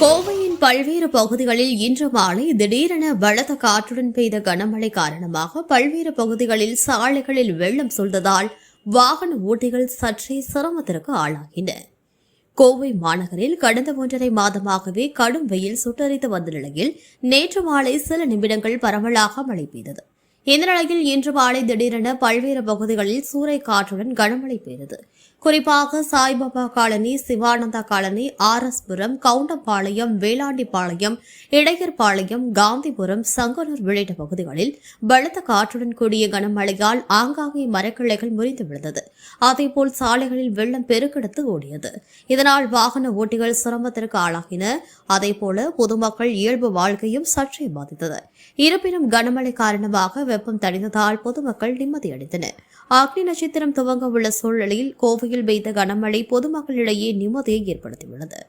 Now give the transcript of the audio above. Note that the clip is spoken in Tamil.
கோவையின் பல்வேறு பகுதிகளில் இன்று மாலை திடீரென பலத்த காற்றுடன் பெய்த கனமழை காரணமாக பல்வேறு பகுதிகளில் சாலைகளில் வெள்ளம் சூழ்ந்ததால் வாகன ஓட்டிகள் சற்றே சிரமத்திற்கு ஆளாகினர். கோவை மாநகரில் கடந்த 1.5 மாதமாகவே கடும் வெயில் சுட்டரித்து வந்த நிலையில் நேற்று மாலை சில நிமிடங்கள் பரவலாக மழை பெய்தது. இந்த நிலையில் இன்று மாலை திடீரென பல்வேறு பகுதிகளில் சூறை காற்றுடன் கனமழை பெய்தது. குறிப்பாக Saibaba colony, Sivananda colony, RS Puram, Goundampalayam, Velandipalayam, Idayarpalayam, Gandhipuram, Sanganur உள்ளிட்ட பகுதிகளில் பலத்த காற்றுடன் கூடிய கனமழையால் ஆங்காங்கே மரக்கிளைகள் முறிந்து விழுந்தது. அதேபோல் சாலைகளில் வெள்ளம் பெருக்கெடுத்து ஓடியது. இதனால் வாகன ஓட்டிகள் சிரமத்திற்கு ஆளாகினர். அதேபோல பொதுமக்கள் இயல்பு வாழ்க்கையும் சற்றே பாதித்தது. இருப்பினும் கனமழை காரணமாக வெப்பம் தணிந்ததால் பொதுமக்கள் நிம்மதியடைந்தனர். அக்னி நட்சத்திரம் துவங்க உள்ள சூழலில் கோவையில் பெய்த கனமழை பொதுமக்களிடையே நிம்மதியை ஏற்படுத்தியுள்ளது.